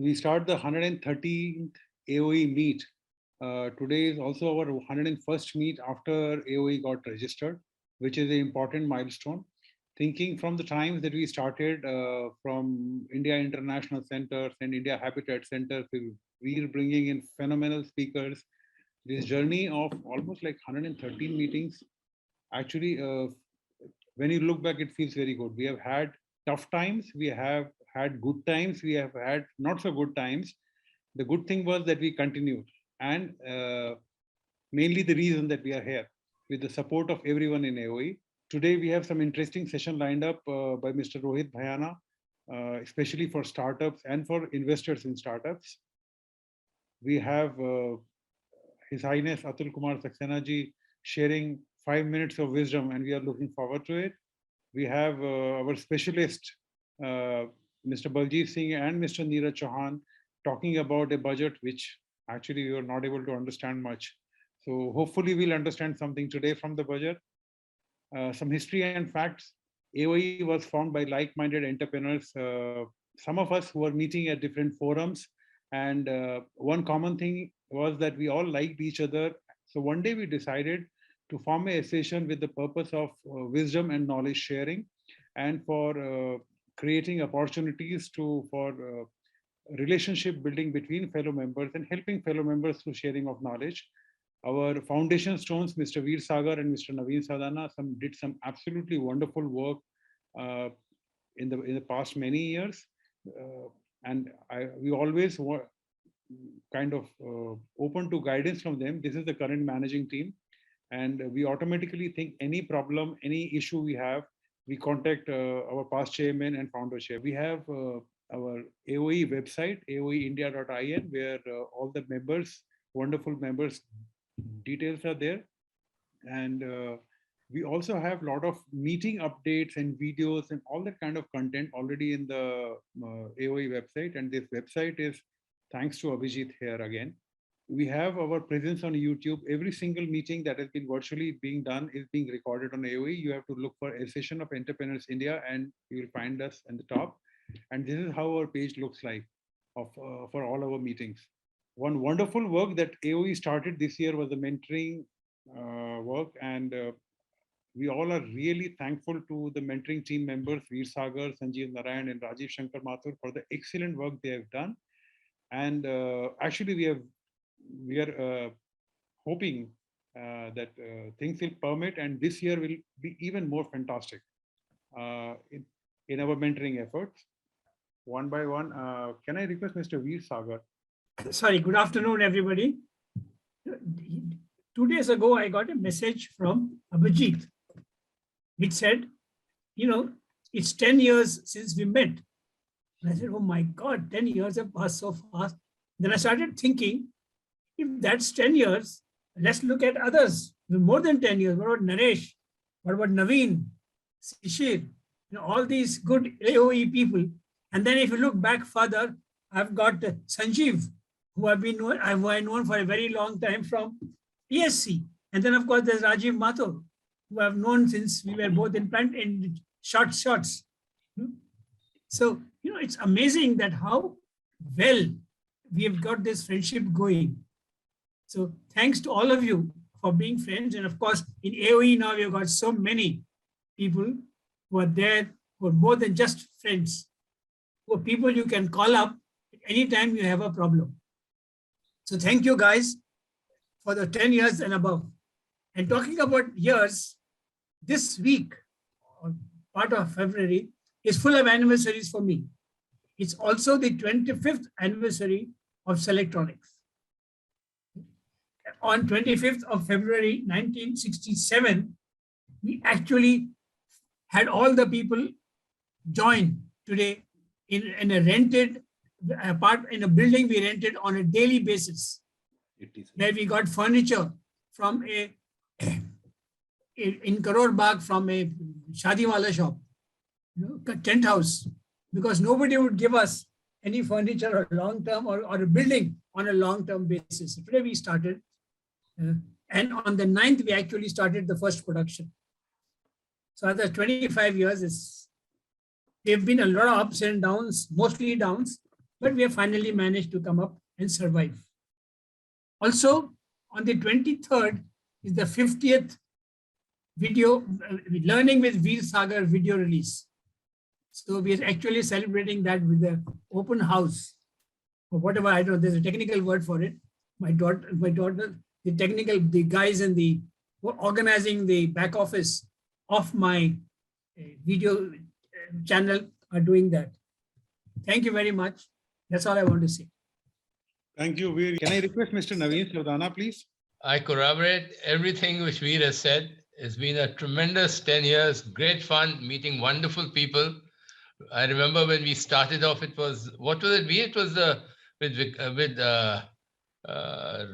we start the 113th AOE meet. Today is also our 101st meet after AOE got registered, which is an important milestone. Thinking from the times that we started from India International Centers and India Habitat Centers, we are bringing in phenomenal speakers. This journey of almost like 113 meetings, actually, when you look back, it feels very good. We have had tough times, we have had good times, we have had not so good times. The good thing was that we continued, and mainly the reason that we are here with the support of everyone in AOE. Today, we have some interesting session lined up by Mr. Rohit Bhayana, especially for startups and for investors in startups. We have His Highness Atul Kumar Saxena ji sharing 5 minutes of wisdom, and we are looking forward to it. We have our specialist, Mr. Baljit Singh and Mr. Neeraj Chauhan, talking about a budget which actually we were not able to understand much. So hopefully we'll understand something today from the budget. Some history and facts. AOE was formed by like-minded entrepreneurs, some of us who were meeting at different forums. And one common thing was that we all liked each other. So one day we decided to form a association with the purpose of wisdom and knowledge sharing, and for creating opportunities for relationship building between fellow members and helping fellow members through sharing of knowledge. Our foundation stones, Mr. Veer Sagar and Mr. Naveen Sadana, did some absolutely wonderful work in the past many years, and we always were kind of open to guidance from them. This is the current managing team, and we automatically think any problem, any issue we have, we contact our past chairman and founder chair. We have our AOE website, aoeindia.in, where all the members, wonderful members, details are there. And we also have a lot of meeting updates and videos and all that kind of content already in the AOE website. And this website is thanks to Abhijit here again. We have our presence on YouTube. Every single meeting that has been virtually being done is being recorded on AOE. You have to look for a session of Entrepreneurs India and you will find us at the top. And this is how our page looks like for all our meetings. One wonderful work that AOE started this year was the mentoring work, and we all are really thankful to the mentoring team members, Veer Sagar, Sanjeev Narayan, and Rajiv Shankar Mathur for the excellent work they have done. And actually, we are hoping that things will permit, and this year will be even more fantastic in our mentoring efforts. One by one, can I request Mr. Veer Sagar? Sorry, good afternoon, everybody. 2 days ago, I got a message from Abhijit, which said, it's 10 years since we met. And I said, oh my God, 10 years have passed so fast. Then I started thinking, if that's 10 years, let's look at others. More than 10 years. What about Naresh? What about Naveen? Shishir? All these good AOE people. And then if you look back further, I've got Sanjeev, who I've known for a very long time from ESC. And then, of course, there's Rajiv Mathur, who I've known since we were both in plant in shots. So, it's amazing that how well we have got this friendship going. So thanks to all of you for being friends. And of course, in AOE now, we've got so many people who are there, who are more than just friends, who are people you can call up anytime you have a problem. So thank you guys for the 10 years and above. And talking about years, this week, or part of February, is full of anniversaries for me. It's also the 25th anniversary of Selectronics. On 25th of February 1967, we actually had all the people join today in a rented in a building we rented on a daily basis, where we got furniture from in Karor Bagh from a Shadiwala shop, tent house, because nobody would give us any furniture or long-term or a building on a long-term basis. So today we started, and on the 9th, we actually started the first production. So after 25 years, there have been a lot of ups and downs, mostly downs, but we have finally managed to come up and survive. Also, on the 23rd is the 50th video Learning with Veer Sagar video release. So we are actually celebrating that with the open house or whatever. I don't know. There's a technical word for it. My daughter, the guys in the organizing the back office of my video channel are doing that. Thank you very much. That's all I want to say. Thank you, Veer. Can I request Mr. Naveen Sardana, please? I corroborate everything which Veer has said. It's been a tremendous 10 years, great fun, meeting wonderful people. I remember when we started off, it was, what was it, Veer? It was with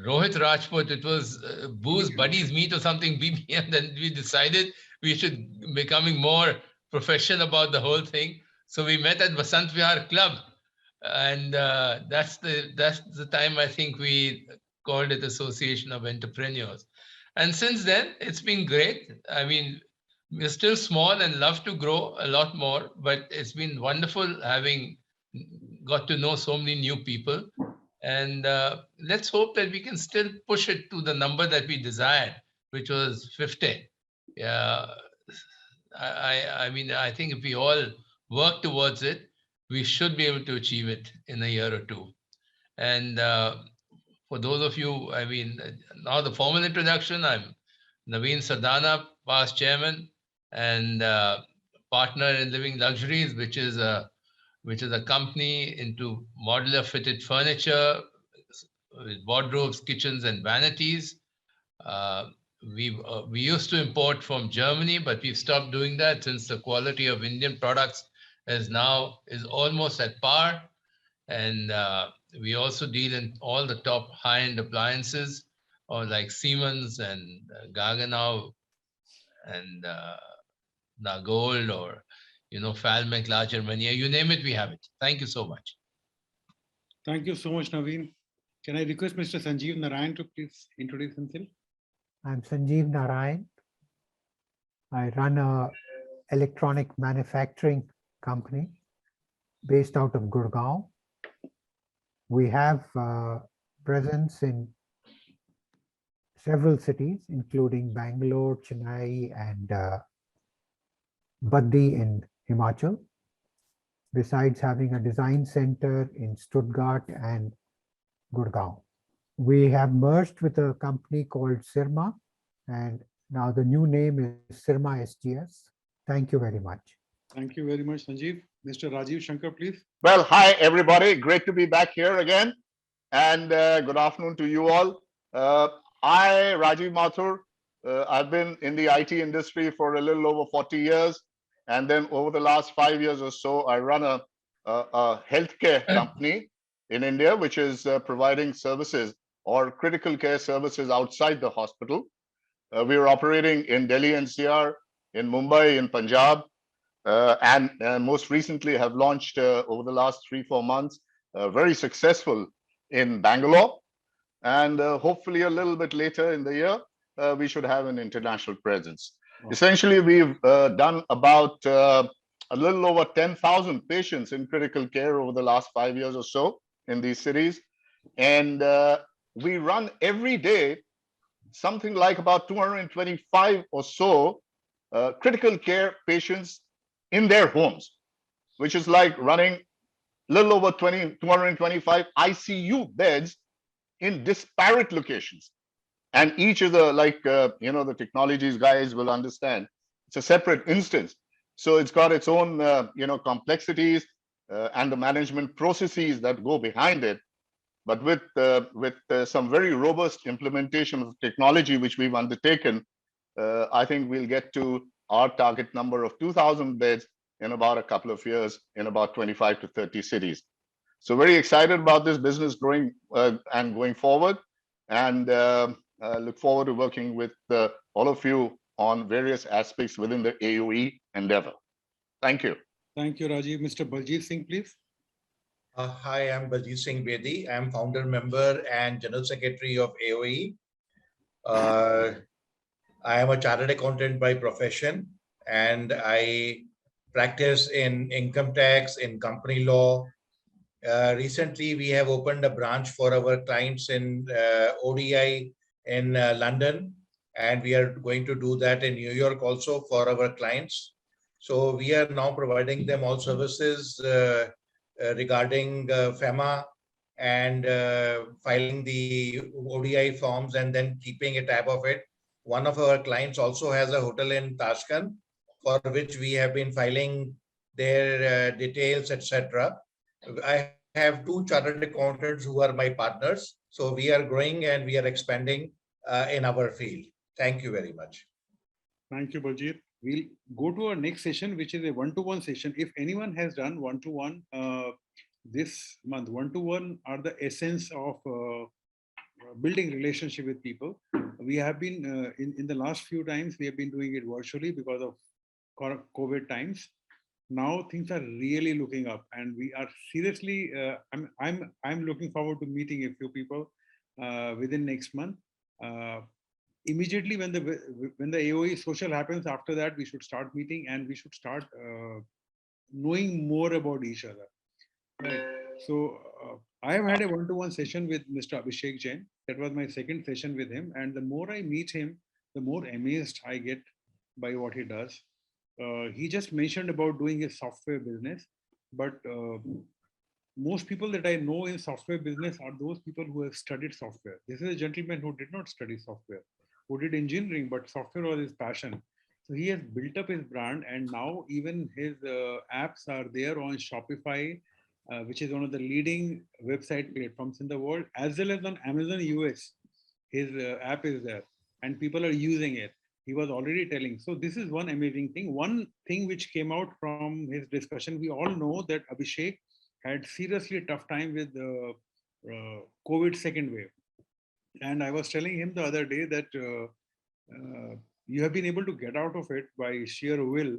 Rohit Rajput, it was Booze Buddies Meet or something, BBM. Then we decided we should becoming more professional about the whole thing. So we met at Vasant Vihar Club. And that's the time I think we called it Association of Entrepreneurs. And since then, it's been great. I mean, we're still small and love to grow a lot more, but it's been wonderful having got to know so many new people. And let's hope that we can still push it to the number that we desired, which was 50. Yeah, I mean, I think if we all work towards it, we should be able to achieve it in a year or two. And for those of you, I mean, now the formal introduction, I'm Naveen Sardana, past chairman and partner in Living Luxuries, which is a company into modular fitted furniture with wardrobes, kitchens, and vanities. We used to import from Germany, but we've stopped doing that since the quality of Indian products is almost at par. And we also deal in all the top high-end appliances, or like Siemens and Gaggenau and Nagold, or Falmec, La Germania, you name it, we have it. Thank you so much. Thank you so much, Naveen. Can I request Mr. Sanjeev Narayan to please introduce himself? I'm Sanjeev Narayan. I run a electronic manufacturing company based out of Gurgaon. We have presence in several cities, including Bangalore, Chennai, and Bedi in Himachal, besides having a design center in Stuttgart and Gurgaon. We have merged with a company called Sirma, and now the new name is Sirma SGS. Thank you very much. Thank you very much, Sanjeev. Mr. Rajiv Shankar, please. Well, hi, everybody. Great to be back here again. And good afternoon to you all. I, Rajiv Mathur, I've been in the IT industry for a little over 40 years. And then over the last 5 years or so, I run a healthcare company in India, which is providing services or critical care services outside the hospital. We are operating in Delhi NCR, in Mumbai, in Punjab, and most recently have launched over the last 3-4 months, very successful in Bangalore. And hopefully a little bit later in the year, we should have an international presence. Wow. Essentially, we've done about a little over 10,000 patients in critical care over the last 5 years or so in these cities. And we run every day something like about 225 or so critical care patients in their homes, which is like running a little over 225 ICU beds in disparate locations. And each is the technologies guys will understand. It's a separate instance. So it's got its own, complexities and the management processes that go behind it. But with some very robust implementation of technology, which we've undertaken, I think we'll get to our target number of 2,000 beds in about a couple of years in about 25 to 30 cities. So very excited about this business growing and going forward, and look forward to working with all of you on various aspects within the AOE endeavor. Thank you. Thank you, Rajiv. Mr. Baljit Singh, please. Hi, I'm Baljit Singh Bedi. I'm founder member and general secretary of AOE. I am a chartered accountant by profession, and I practice in income tax, in company law, Recently, we have opened a branch for our clients in ODI in London, and we are going to do that in New York also for our clients. So we are now providing them all services regarding FEMA and filing the ODI forms and then keeping a tab of it. One of our clients also has a hotel in Tashkent, for which we have been filing their details, etc. I have 2 chartered accountants who are my partners. So we are growing and we are expanding in our field. Thank you very much. Thank you, Baljit. We'll go to our next session, which is a one-to-one session. If anyone has done one-to-one this month, one-to-one are the essence of building relationship with people. We have been in the last few times we have been doing it virtually because of COVID times. Now things are really looking up, and we are seriously. I'm looking forward to meeting a few people within next month. Immediately when the AOE social happens, after that we should start meeting and we should start knowing more about each other. Right. So I have had a one-to-one session with Mr. Abhishek Jain. That was my second session with him, and the more I meet him, the more amazed I get by what he does. He just mentioned about doing a software business, but most people that I know in software business are those people who have studied software. This is a gentleman who did not study software, who did engineering, but software was his passion. So he has built up his brand, and now even his apps are there on Shopify, which is one of the leading website platforms in the world, as well as on Amazon US. His app is there, and people are using it. He was already telling. So this is one amazing thing. One thing which came out from his discussion, we all know that Abhishek had seriously tough time with the COVID second wave. And I was telling him the other day that you have been able to get out of it by sheer will.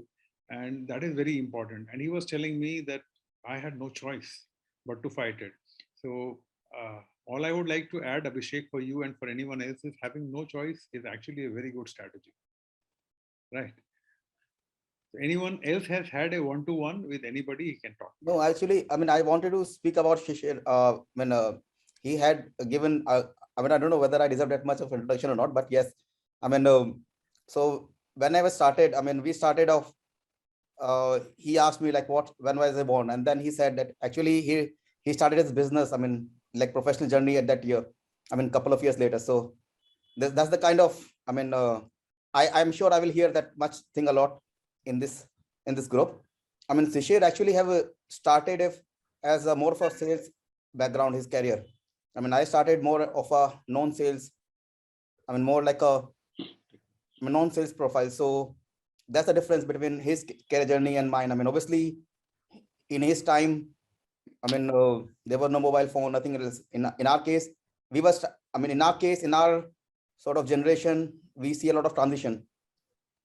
And that is very important. And he was telling me that I had no choice but to fight it. So all I would like to add, Abhishek, for you and for anyone else, is having no choice is actually a very good strategy. Right. So anyone else has had a one-to-one with anybody, he can talk. No, actually, I mean, I wanted to speak about Shishir. When he had given, I mean, I don't know whether I deserve that much of introduction or not, but yes, I mean, so when I was started, I mean, we started off. He asked me like, when was I born, and then he said that actually he started his business. I mean, like professional journey at that year. I mean, couple of years later. So that's the kind of, I mean, I'm sure I will hear that much thing a lot in this group. I mean, Shishir actually have started as a more of a sales background, his career. I mean, I started more of a non-sales, I mean, more like a non-sales profile. So that's the difference between his career journey and mine. I mean, obviously, in his time, I mean, there was no mobile phone, nothing else. In our case, we was, I mean, in our case, in our sort of generation, we see a lot of transition.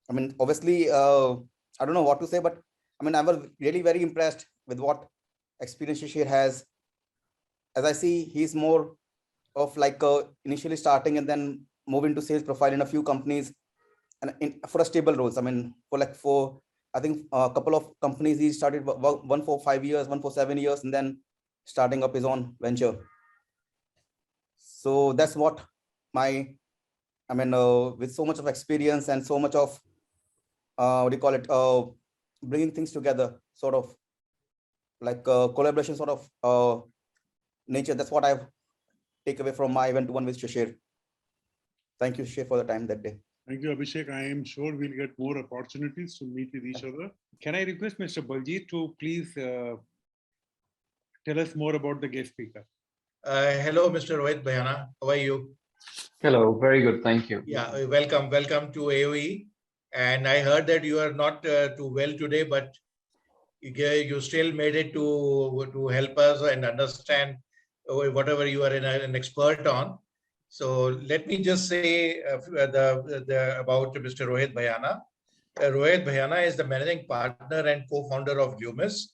I mean, obviously, I don't know what to say, but I mean, I was really very impressed with what experience Shishir has. As I see, he's more of like initially starting and then moving to sales profile in a few companies and for a stable roles. I mean, for I think a couple of companies, he started one for 5 years, one for 7 years, and then starting up his own venture. So that's what my, I mean, with so much of experience and so much of, what do you call it, bringing things together, sort of like collaboration sort of nature. That's what I've taken away from my event one with Shishir. Thank you, Shishir, for the time that day. Thank you, Abhishek. I am sure we'll get more opportunities to meet with each other. Can I request Mr. Baljit to please tell us more about the guest speaker? Hello, Mr. Rohit Bhayana. How are you? Hello, very good. Thank you. Yeah, welcome to AOE. And I heard that you are not too well today, but you still made it to help us and understand whatever you are an expert on. So let me just say about Mr. Rohit Bhayana. Rohit Bhayana is the managing partner and co-founder of Lumis.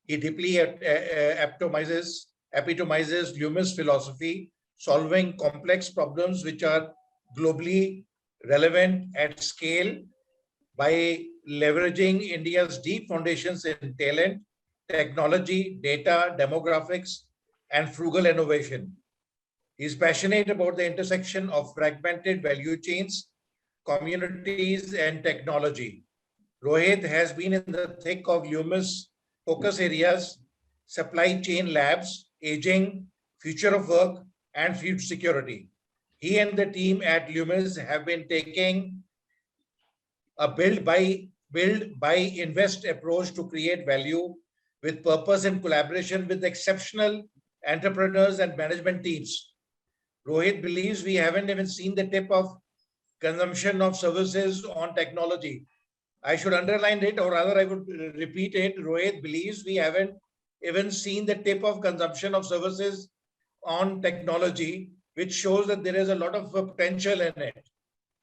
He deeply epitomizes Lumis philosophy, solving complex problems which are globally relevant at scale by leveraging India's deep foundations in talent, technology, data, demographics, and frugal innovation. He's passionate about the intersection of fragmented value chains, communities, and technology. Rohit has been in the thick of Lumis focus areas, supply chain labs, aging, future of work, and food security. He and the team at Lumis have been taking a build, buy, invest approach to create value with purpose and collaboration with exceptional entrepreneurs and management teams. Rohit believes we haven't even seen the tip of consumption of services on technology. I should underline it, or rather I would repeat it. Rohit believes we haven't even seen the tip of consumption of services on technology, which shows that there is a lot of potential in it,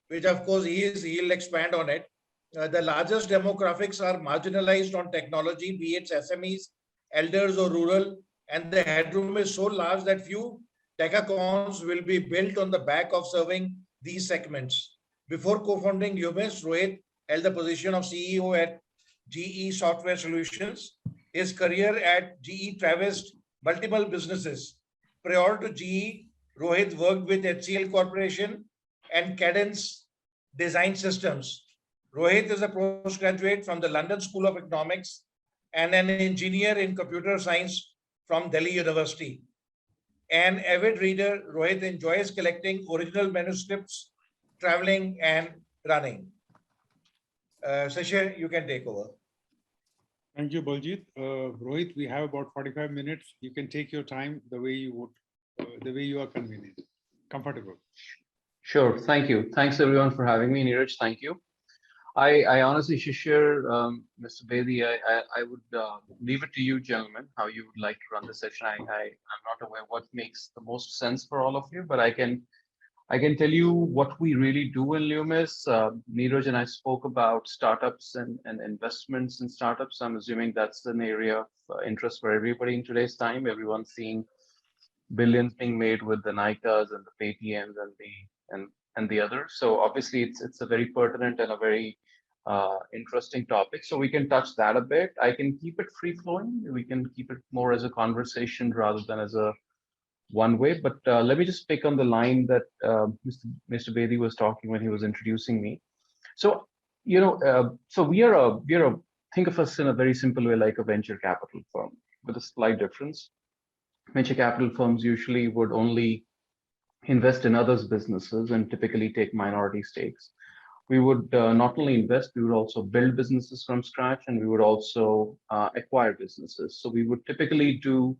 which of course he'll expand on it. The largest demographics are marginalized on technology, be it SMEs, elders or rural, and the headroom is so large that few decacons will be built on the back of serving these segments. Before co-founding Lumis, Rohit held the position of CEO at GE Software Solutions. His career at GE traversed multiple businesses. Prior to GE, Rohit worked with HCL Corporation and Cadence Design Systems. Rohit is a postgraduate from the London School of Economics and an engineer in computer science from Delhi University. An avid reader, Rohit enjoys collecting original manuscripts, traveling, and running. Sasha, you can take over. Thank you, Baljit. Rohit, we have about 45 minutes. You can take your time the way you would, the way you are convenient, comfortable. Sure. Thank you. Thanks everyone for having me. Neeraj, thank you. I honestly, Shishir, Mr. Bedi, I would leave it to you, gentlemen, how you would like to run the session. I'm not aware what makes the most sense for all of you, but I can tell you what we really do in Lumis. Neeraj and I spoke about startups and investments in startups. I'm assuming that's an area of interest for everybody in today's time. Everyone's seeing billions being made with the Nikas and the Paytms and the others. So obviously it's a very pertinent and a very interesting topic. So we can touch that a bit. I can keep it free flowing. We can keep it more as a conversation rather than as a one way. But let me just pick on the line that Mr. Bedi was talking when he was introducing me. So so we are a think of us in a very simple way like a venture capital firm with a slight difference. Venture capital firms usually would only invest in others' businesses and typically take minority stakes. We would not only invest, we would also build businesses from scratch, and we would also acquire businesses. So we would typically do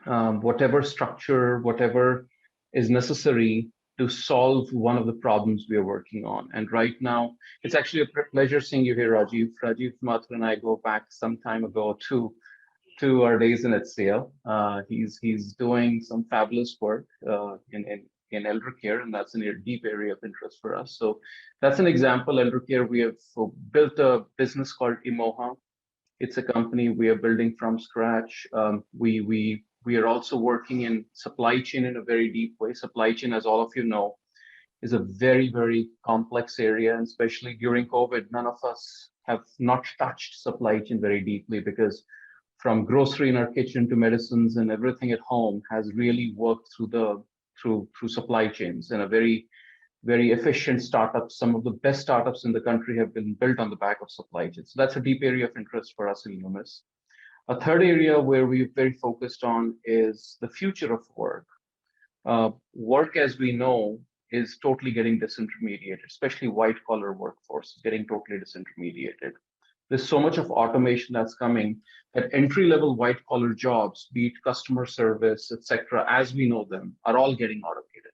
whatever structure, whatever is necessary to solve one of the problems we are working on. And right now, it's actually a pleasure seeing you here, Rajiv. Rajiv Mathur and I go back some time ago to our days in HCL. He's doing some fabulous work in elder care, and that's a deep area of interest for us. So that's an example. Elder care, we have built a business called Imoha. It's a company we are building from scratch. We are also working in supply chain in a very deep way. Supply chain, as all of you know, is a very, very complex area, and especially during COVID, none of us have not touched supply chain very deeply because from grocery in our kitchen to medicines and everything at home has really worked through supply chains and a very, very efficient startups. Some of the best startups in the country have been built on the back of supply chains. So that's a deep area of interest for us in Lumis. A third area where we're very focused on is the future of work. Work, as we know, is totally getting disintermediated, especially white collar workforce is getting totally disintermediated. There's so much of automation that's coming that entry-level white-collar jobs, be it customer service, etc., as we know them, are all getting automated.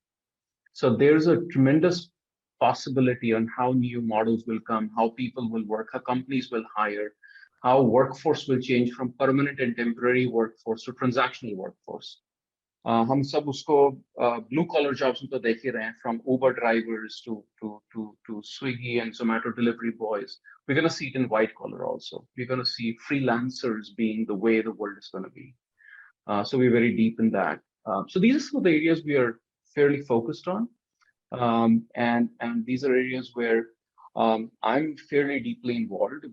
So there's a tremendous possibility on how new models will come, how people will work, how companies will hire, how workforce will change from permanent and temporary workforce to transactional workforce. हम सब उसको blue collar jobs में तो देख ही रहे हैं, from Uber drivers to Swiggy and Zomato delivery boys. We're going to see it in white collar also. We're going to see freelancers being the way the world is going to be. So we're very deep in that. So these are some of the areas we are fairly focused on, and these are areas where I'm fairly deeply involved.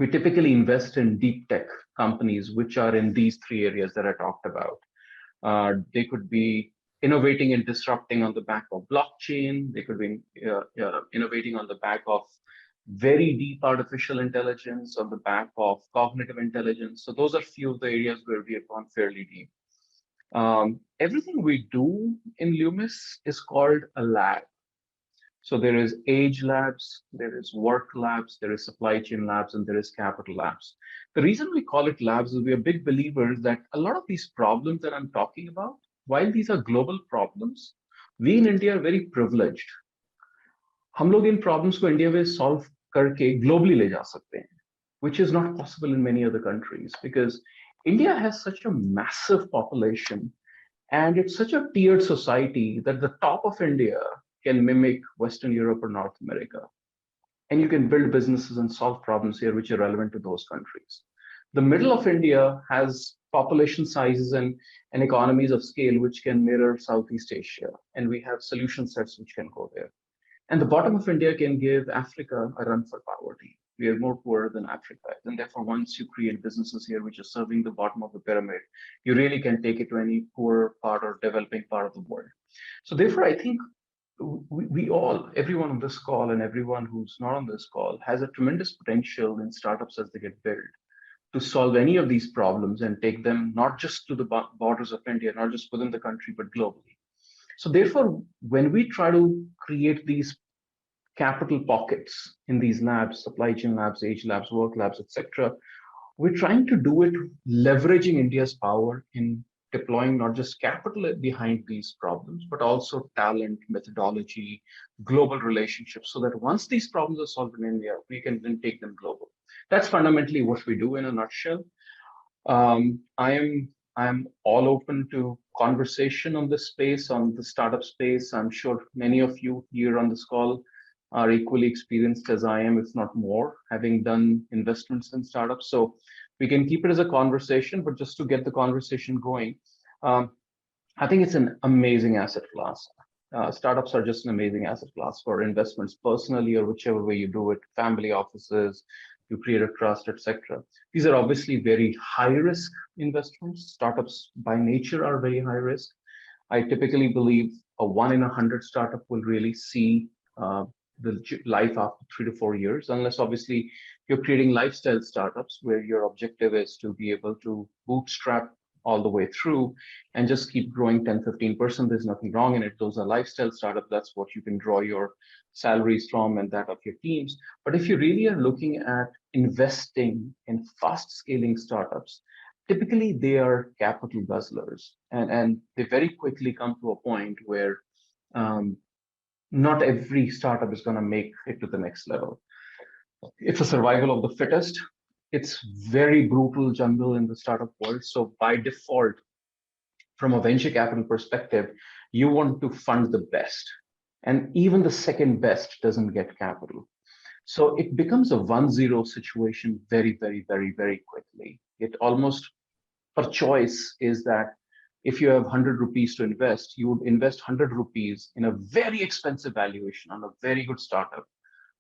we typically invest in deep tech companies, which are in these three areas that I talked about. They could be innovating and disrupting on the back of blockchain. They could be innovating on the back of very deep artificial intelligence, on the back of cognitive intelligence. So those are few of the areas where we have gone fairly deep. Everything we do in Lumis is called a lab. So there is age labs, there is work labs, there is supply chain labs, and there is capital labs. The reason we call it labs is we are big believers that a lot of these problems that I'm talking about, while these are global problems, we in India are very privileged. हम लोग इन problems को India में solve करके globally ले जा सकते हैं, which is not possible in many other countries because India has such a massive population and it's such a tiered society that the top of India can mimic Western Europe or North America. And you can build businesses and solve problems here which are relevant to those countries. The middle of India has population sizes and economies of scale which can mirror Southeast Asia. And we have solution sets which can go there. And the bottom of India can give Africa a run for poverty. We are more poor than Africa. And therefore, once you create businesses here which are serving the bottom of the pyramid, you really can take it to any poor part or developing part of the world. So therefore, I think we all, everyone on this call and everyone who's not on this call has a tremendous potential in startups as they get built to solve any of these problems and take them not just to the borders of India, not just within the country, but globally. So therefore, when we try to create these capital pockets in these labs, supply chain labs, age labs, work labs, etc., we're trying to do it leveraging India's power in deploying not just capital behind these problems, but also talent, methodology, global relationships, so that once these problems are solved in India, we can then take them global. That's fundamentally what we do in a nutshell. I'm all open to conversation on this space, on the startup space. I'm sure many of you here on this call are equally experienced as I am, if not more, having done investments in startups. So we can keep it as a conversation, but just to get the conversation going, I think it's an amazing asset class. Startups are just an amazing asset class for investments personally or whichever way you do it, family offices, you create a trust, etc. These are obviously very high risk investments. Startups by nature are very high risk. I typically believe a 1 in 100 startup will really see the life after 3 to 4 years, unless obviously you're creating lifestyle startups where your objective is to be able to bootstrap all the way through and just keep growing 10, 15%. There's nothing wrong in it. Those are lifestyle startups. That's what you can draw your salaries from and that of your teams. But if you really are looking at investing in fast scaling startups, typically they are capital guzzlers and they very quickly come to a point where not every startup is going to make it to the next level. It's a survival of the fittest. It's very brutal jungle in the startup world. So by default, from a venture capital perspective, you want to fund the best. And even the second best doesn't get capital. So it becomes a 1-0 situation very, very, very, very quickly. It almost, per choice, is that if you have 100 rupees to invest, you would invest 100 rupees in a very expensive valuation on a very good startup,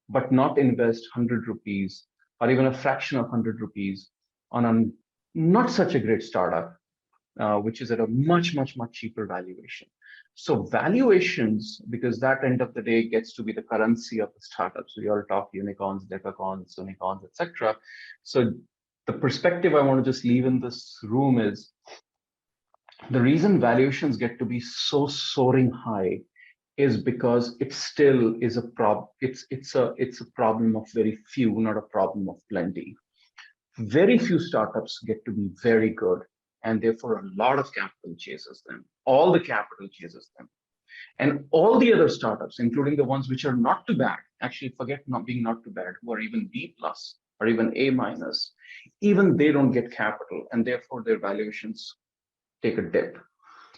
but not invest 100 rupees or even a fraction of 100 rupees on a not such a great startup, which is at a much, much, much cheaper valuation. So valuations, because that end of the day gets to be the currency of the startups. We all talk unicorns, decacorns, unicorns, etc. So the perspective I want to just leave in this room is the reason valuations get to be so soaring high is because it still is a problem. It's a problem of very few, not a problem of plenty. Very few startups get to be very good, and therefore a lot of capital chases them. All the capital chases them. And all the other startups, including the ones which are not too bad, actually forget not being not too bad, who are even B+ or even A-, even they don't get capital, and therefore their valuations take a dip.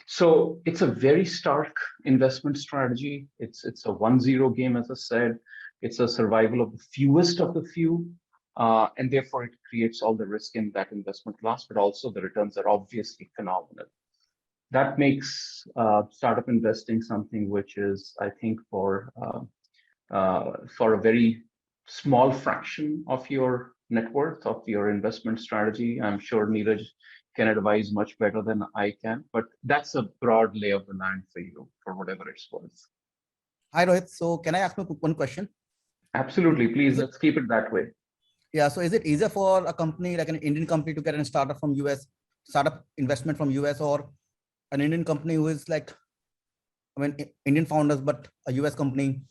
So it's a very stark investment strategy. It's a 1-0 game, as I said. It's a survival of the fewest of the few. And therefore it creates all the risk in that investment class, but also the returns are obviously phenomenal. That makes startup investing something which is, I think, for a very small fraction of your net worth, of your investment strategy. I'm sure Neeraj can advise much better than I can, but that's a broad lay of the land for you, for whatever it's worth. Hi, Rohit. So can I ask you one question? Absolutely. Please, let's keep it that way. Yeah. So is it easier for a company like an Indian company to get a startup from US, startup investment from US, or an Indian company who is like, I mean, Indian founders, but a US company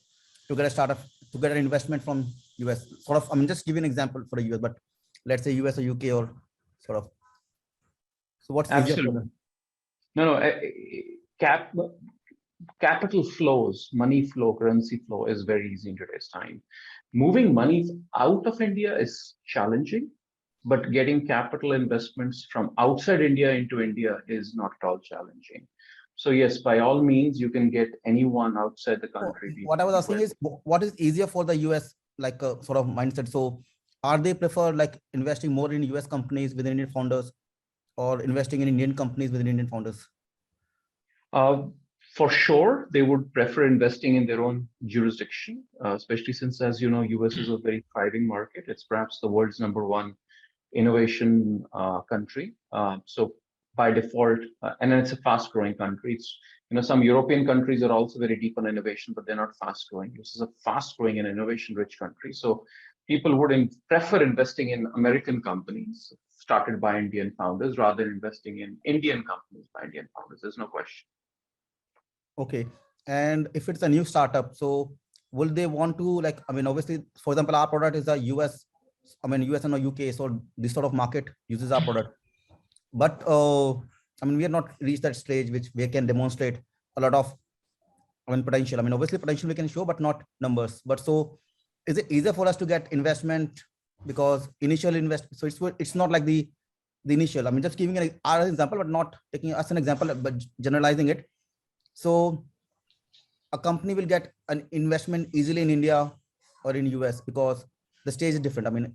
to get a startup, to get an investment from US? Sort of, I mean, just give you an example for the US, but let's say US or UK or sort of. So what's easier for Absolutely. them? No, capital flows, money flow, currency flow is very easy in today's time. Moving money out of India is challenging, but getting capital investments from outside India into India is not at all challenging. So yes, by all means, you can get anyone outside the So country. what I was asking is, what is easier for the US, like a sort of mindset? So are they prefer like investing more in US companies with Indian founders, or investing in Indian companies with Indian founders? For sure, they would prefer investing in their own jurisdiction, especially since, as you know, US is a very thriving market. It's perhaps the world's #1 innovation country. So by default, and then it's a fast-growing country. It's, some European countries are also very deep on innovation, but they're not fast-growing. This is a fast-growing and innovation-rich country. So people would prefer investing in American companies started by Indian founders rather than investing in Indian companies by Indian founders. There's no question. Okay. And if it's a new startup, so will they want to, like, I mean, obviously, for example, our product is a US, I mean, US and UK. So this sort of market uses our product. But I mean, we have not reached that stage which we can demonstrate a lot of, I mean, potential. I mean, obviously potential we can show, but not numbers. But so is it easier for us to get investment because initial so it's not like the initial, I mean, just giving an example, but not taking us an example, but generalizing it. So a company will get an investment easily in India or in US because the stage is different. I mean,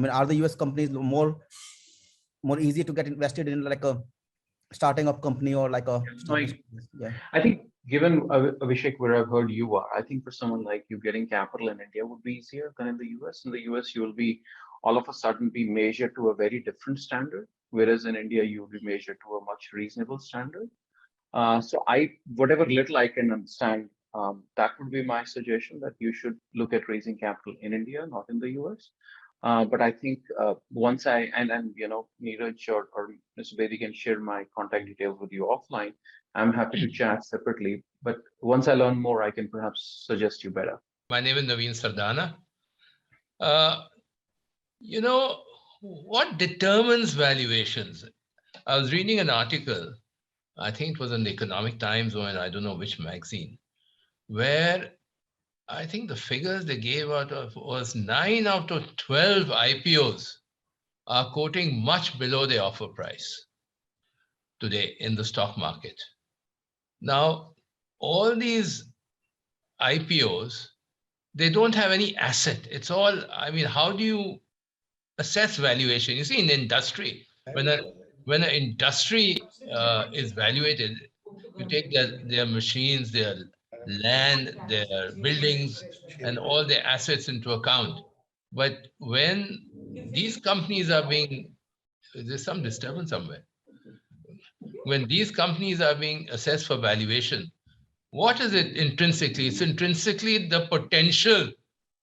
are the US companies more easy to get invested in, like a starting up company or like a yeah. I think given Abhishek, where I've heard you are, I think for someone like you, getting capital in India would be easier than in the US. In the US, you will be all of a sudden be measured to a very different standard, whereas in India, you will be measured to a much reasonable standard. So whatever little I can understand, that would be my suggestion, that you should look at raising capital in India, not in the US. But I think once and Neeraj or Mr. Bedi can share my contact details with you offline, I'm happy to chat separately. But once I learn more, I can perhaps suggest you better. My name is Naveen Sardana. What determines valuations? I was reading an article, I think it was in the Economic Times or in I don't know which magazine, where I think the figures they gave out of was 9 out of 12 IPOs are quoting much below the offer price today in the stock market. Now, all these IPOs, they don't have any asset. It's all, I mean, how do you assess valuation? You see, in industry, when an industry is valuated, you take their machines, their land, their buildings, and all their assets into account. But when these companies are being, there's some disturbance somewhere. When these companies are being assessed for valuation, what is it intrinsically? It's intrinsically the potential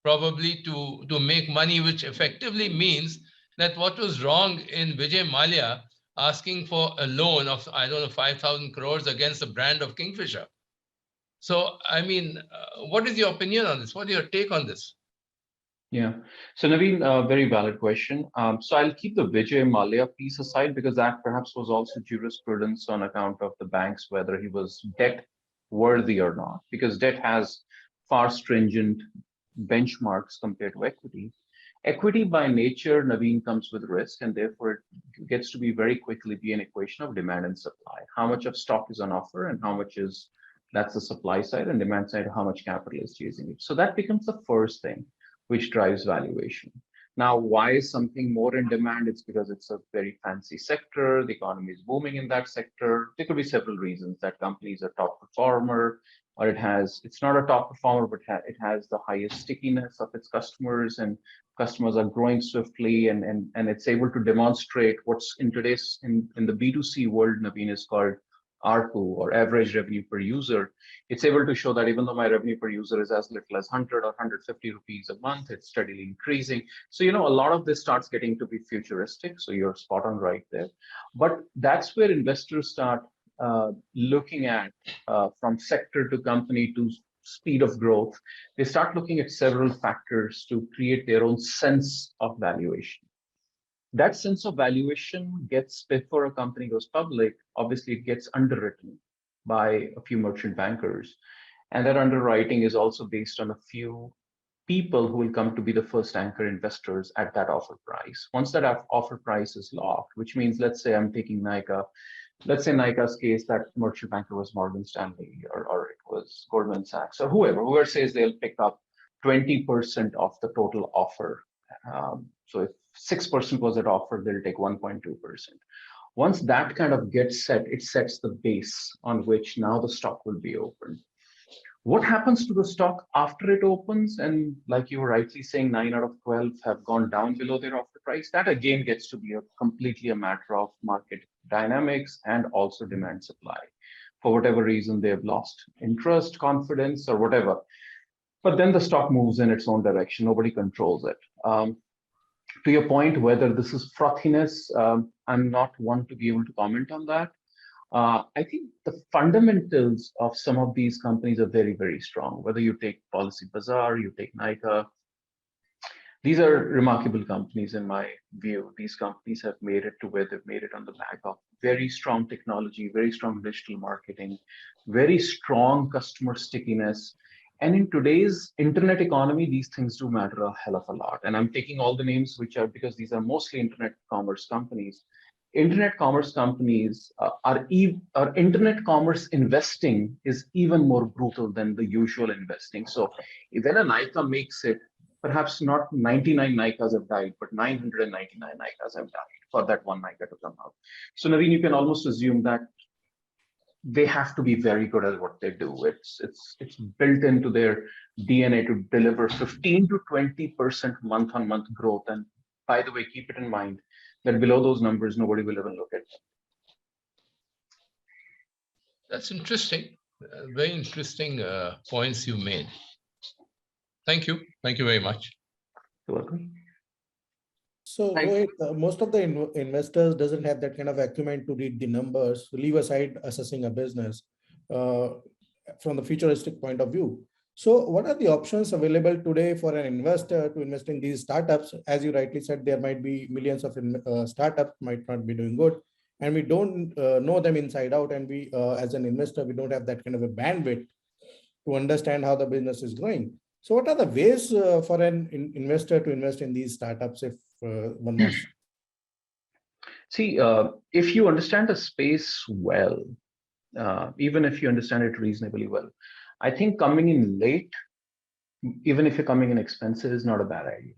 probably to make money, which effectively means that what was wrong in Vijay Mallya asking for a loan of, 5,000 crores against the brand of Kingfisher. So, I mean, what is your opinion on this? What is your take on this? Yeah. So Naveen, very valid question. So I'll keep the Vijay Mallya piece aside because that perhaps was also jurisprudence on account of the banks, whether he was debt worthy or not, because debt has far stringent benchmarks compared to equity. Equity by nature, Naveen, comes with risk, and therefore it gets to be very quickly be an equation of demand and supply. How much of stock is on offer and how much is, that's the supply side, and demand side, how much capital is chasing it. So that becomes the first thing which drives valuation. Now, why is something more in demand? It's because it's a very fancy sector. The economy is booming in that sector. There could be several reasons that companies are top performer, or it's not a top performer, but it has the highest stickiness of its customers, and customers are growing swiftly, and it's able to demonstrate what's in the B2C world, Naveen, is called ARPU, or average revenue per user. It's able to show that even though my revenue per user is as little as 100 or 150 rupees a month, it's steadily increasing. So, a lot of this starts getting to be futuristic. So you're spot on right there. But that's where investors start looking at from sector to company to speed of growth. They start looking at several factors to create their own sense of valuation. That sense of valuation gets, before a company goes public, obviously it gets underwritten by a few merchant bankers. And that underwriting is also based on a few people who will come to be the first anchor investors at that offer price. Once that offer price is locked, which means, let's say I'm taking Nika, let's say Nika's case, that merchant banker was Morgan Stanley, or it was Goldman Sachs, or whoever says they'll pick up 20% of the total offer. So if 6% was at offer, they'll take 1.2%. Once that kind of gets set, it sets the base on which now the stock will be opened. What happens to the stock after it opens? And like you were rightly saying, 9 out of 12 have gone down below their offer price. That again gets to be completely a matter of market dynamics and also demand supply. For whatever reason, they've lost interest, confidence, or whatever. But then the stock moves in its own direction. Nobody controls it. To your point, whether this is frothiness, I'm not one to be able to comment on that. I think the fundamentals of some of these companies are very, very strong. Whether you take Policy Bazaar, you take Nika, these are remarkable companies in my view. These companies have made it to where they've made it on the back of very strong technology, very strong digital marketing, very strong customer stickiness. And in today's internet economy, these things do matter a hell of a lot. And I'm taking all the names which are, because these are mostly internet commerce companies. Internet commerce companies or internet commerce investing is even more brutal than the usual investing. So when a Nika makes it, perhaps not 99 Nikas have died, but 999 Nikas have died for that one Nika to come out. So Naveen, you can almost assume that they have to be very good at what they do. It's built into their DNA to deliver 15 to 20% month-on-month growth. And by the way, keep it in mind that below those numbers, nobody will even look at them. That's interesting. Very interesting points you made. Thank you. Thank you very much. You're welcome. So Rohit, most of the investors doesn't have that kind of acumen to read the numbers, leave aside assessing a business from the futuristic point of view. So what are the options available today for an investor to invest in these startups? As you rightly said, there might be millions of startups might not be doing good, and we don't know them inside out. And we, as an investor, we don't have that kind of a bandwidth to understand how the business is growing. So what are the ways for an investor to invest in these startups if one wants? See, if you understand the space well, even if you understand it reasonably well, I think coming in late, even if you're coming in expensive, is not a bad idea.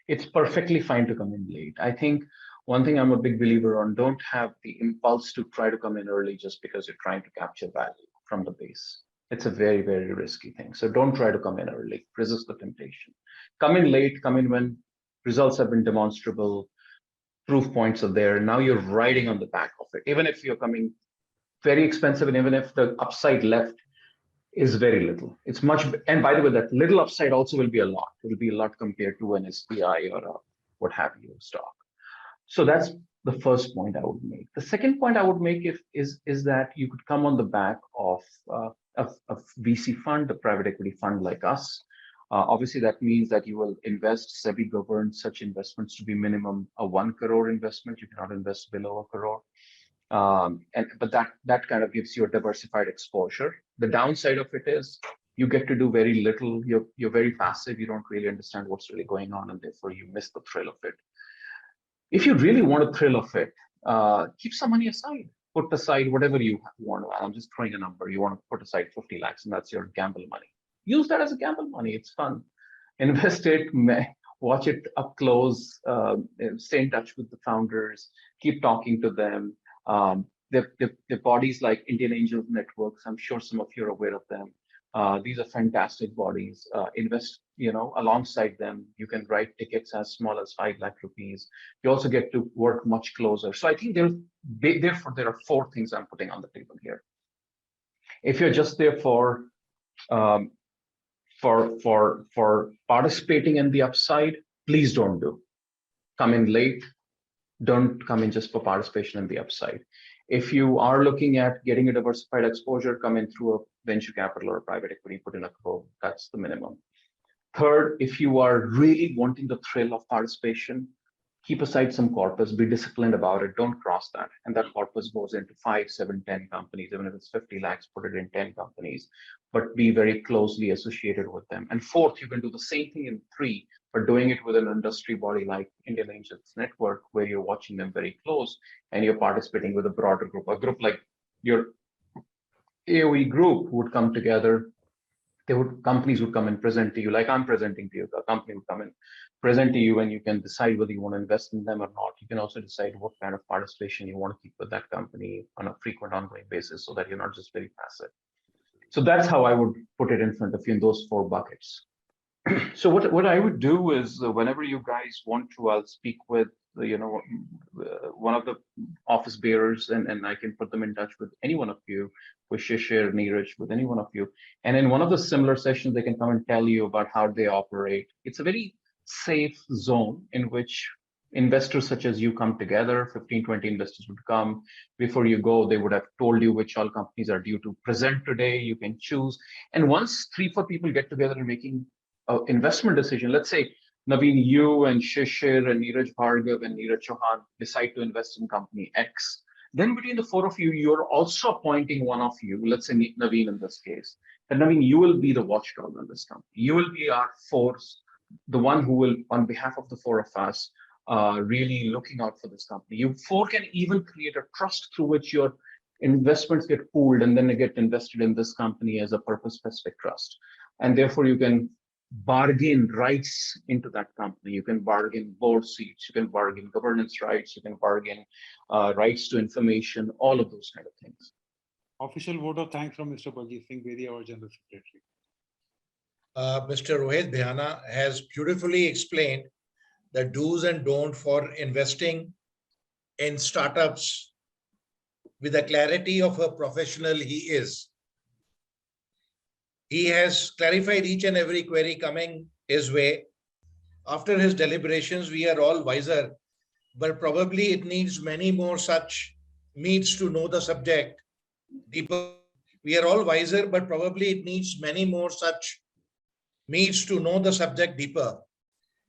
It's perfectly fine to come in late. I think one thing I'm a big believer on, don't have the impulse to try to come in early just because you're trying to capture value from the base. It's a very, very risky thing. So don't try to come in early, resist the temptation. Come in late, come in when results have been demonstrable, proof points are there. Now you're riding on the back of it. Even if you're coming very expensive and even if the upside left is very little, it's much, and by the way, that little upside also will be a lot. It will be a lot compared to an SPI or a what have you stock. So that's the first point I would make. The second point I would make is that you could come on the back of a VC fund, a private equity fund like us. Obviously, that means that you will invest, SEBI governs such investments to be minimum a 1 crore investment. You cannot invest below 1 crore. But that kind of gives you a diversified exposure. The downside of it is you get to do very little. You're very passive. You don't really understand what's really going on, and therefore you miss the thrill of it. If you really want a thrill of it, keep some money aside. Put aside whatever you want. I'm just throwing a number. You want to put aside 50 lakhs, and that's your gamble money. Use that as a gamble money. It's fun. Invest it, watch it up close, stay in touch with the founders, keep talking to them. Their bodies like Indian Angels Networks, I'm sure some of you are aware of them. These are fantastic bodies. Invest, alongside them. You can write tickets as small as 5 lakh rupees. You also get to work much closer. So I think therefore there are 4 things I'm putting on the table here. If you're just there um, for participating in the upside, please don't do. Come in late. Don't come in just for participation in the upside. If you are looking at getting a diversified exposure, come in through a venture capital or a private equity, put in a co. That's the minimum. Third, if you are really wanting the thrill of participation, keep aside some corpus, be disciplined about it, don't cross that. And that corpus goes into 5, 7, 10 companies, even if it's 50 lakhs, put it in 10 companies, but be very closely associated with them. And fourth, you can do the same thing in 3, but doing it with an industry body like Indian Angels Network, where you're watching them very close and you're participating with a broader group. A group like your AOE group would come together. Companies would come and present to you, like I'm presenting to you. A company would come and present to you, and you can decide whether you want to invest in them or not. You can also decide what kind of participation you want to keep with that company on a frequent, ongoing basis, so that you're not just very passive. So that's how I would put it in front of you in those 4 buckets. So what I would do is, whenever you guys want to, I'll speak with one of the office bearers, and I can put them in touch with any one of you, with Shishir, Neeraj, with any one of you. And in one of the similar sessions, they can come and tell you about how they operate. It's a very safe zone in which investors such as you come together. 15, 20 investors would come. Before you go, they would have told you which all companies are due to present today. You can choose. And once 3, 4 people get together and making an investment decision, let's say Naveen, you and Shishir and Neeraj Bhargav and Neeraj Chauhan decide to invest in company X. Then between the 4 of you, you're also appointing one of you, let's say Naveen in this case. And Naveen, you will be the watchdog on this company. You will be our force, the one who will, on behalf of the 4 of us, really looking out for this company. You 4 can even create a trust through which your investments get pooled and then they get invested in this company as a purpose-specific trust. And therefore, you can bargain rights into that company. You can bargain board seats, you can bargain governance rights, you can bargain rights to information, all of those kind of things. Official vote of thanks from Mr. Baljit Singh Bedi, our General Secretary. Mr. Rohit Bhayana has beautifully explained the do's and don'ts for investing in startups with the clarity of a professional he is. He has clarified each and every query coming his way. After his deliberations, we are all wiser, but probably it needs many more such meets to know the subject deeper. We are all wiser, but probably it needs many more such meets to know the subject deeper.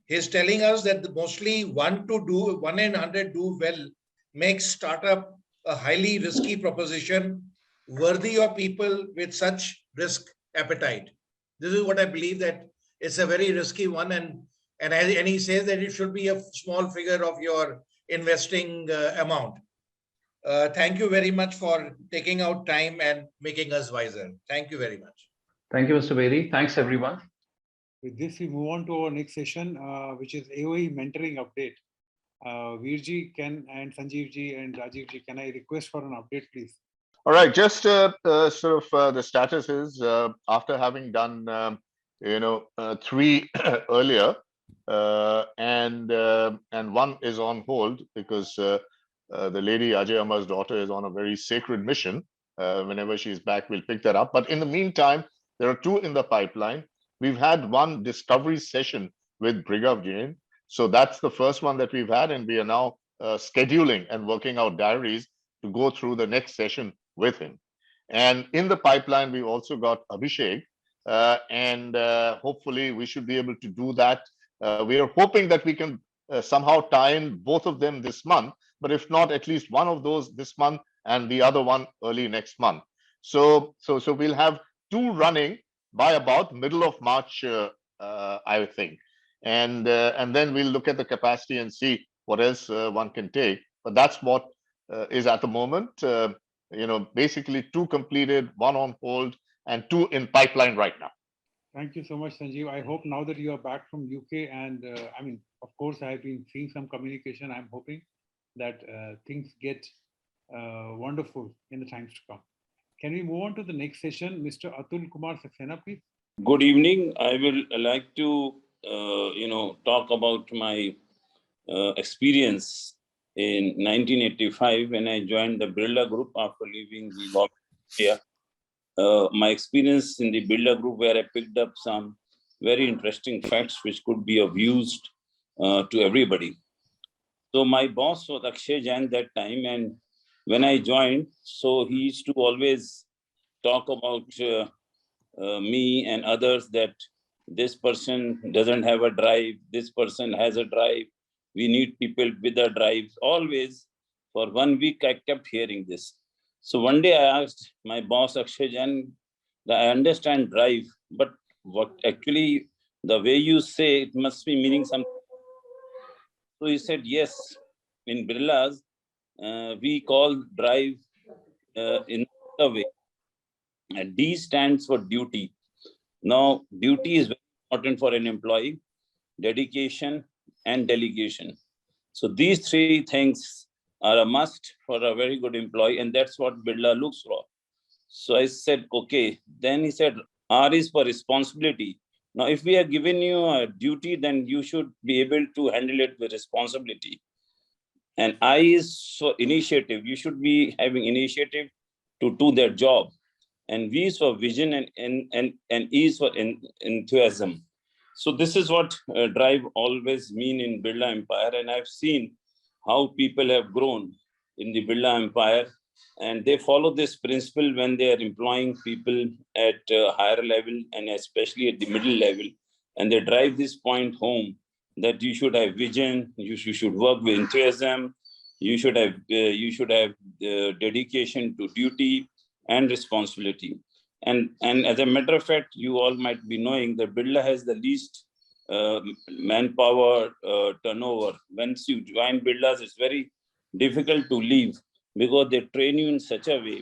He's telling us that mostly 1 in 100 do well makes startup a highly risky proposition worthy of people with such risk appetite. This is what I believe, that it's a very risky one, and he says that it should be a small figure of your investing amount. Thank you very much for taking out time and making us wiser. Thank you very much. Thank you, Mr. Bedi. Thanks, everyone. With this, we move on to our next session, which is AOE mentoring update. Veerji and Sanjeevji and Rajivji, can I request for an update, please? All right, just sort of the status is, after having done 3 earlier, and 1 is on hold because the lady Ajay Amar's daughter is on a very sacred mission. Whenever she's back, we'll pick that up. But in the meantime, there are 2 in the pipeline. We've had 1 discovery session with Brigav Jain. So that's the first one that we've had, and we are now scheduling and working out diaries to go through the next session with him. And in the pipeline, we've also got Abhishek, and hopefully we should be able to do that. We are hoping that we can somehow tie in both of them this month, but if not, at least one of those this month and the other one early next month. So we'll have 2 running by about middle of March, I think. And then we'll look at the capacity and see what else one can take. But that's what is at the moment. Basically 2 completed, 1 on hold, and 2 in pipeline right now. Thank you so much, Sanjeev. I hope now that you are back from UK, and of course, I've been seeing some communication. I'm hoping that things get wonderful in the times to come. Can we move on to the next session? Mr. Atul Kumar Saxena, please. Good evening. I will like to, talk about my experience in 1985 when I joined the Birla Group after leaving the government of India. My experience in the Birla Group, where I picked up some very interesting facts which could be of use to everybody. So my boss was Akshay Jain that time, and when I joined, so he used to always talk about me and others that this person doesn't have a drive, this person has a drive, we need people with a drive. Always, for 1 week, I kept hearing this. So one day I asked my boss, Akshay Jain, that I understand drive, but what actually, the way you say, it must be meaning something. So he said, yes, in Birlas, we call drive in the way. And D stands for duty. Now, duty is very important for an employee, dedication and delegation. So these three things are a must for a very good employee, and that's what Birla looks for. So I said, okay. Then he said, R is for responsibility. Now, if we are giving you a duty, then you should be able to handle it with responsibility. And I is for initiative. You should be having initiative to do their job. And V is for vision, and E is for enthusiasm. So this is what drive always mean in Birla Empire. And I've seen how people have grown in the Birla Empire, and they follow this principle when they are employing people at a higher level and especially at the middle level. And they drive this point home that you should have vision, you should work with enthusiasm, you should have dedication to duty and responsibility. And as a matter of fact, you all might be knowing that Birla has the least manpower turnover. Once you join Birlas, it's very difficult to leave because they train you in such a way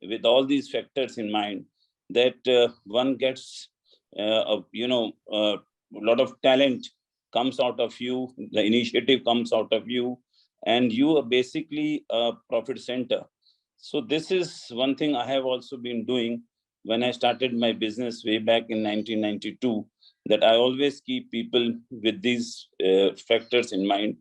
with all these factors in mind that one gets a lot of talent comes out of you, the initiative comes out of you, and you are basically a profit center. So this is one thing I have also been doing when I started my business way back in 1992, that I always keep people with these factors in mind.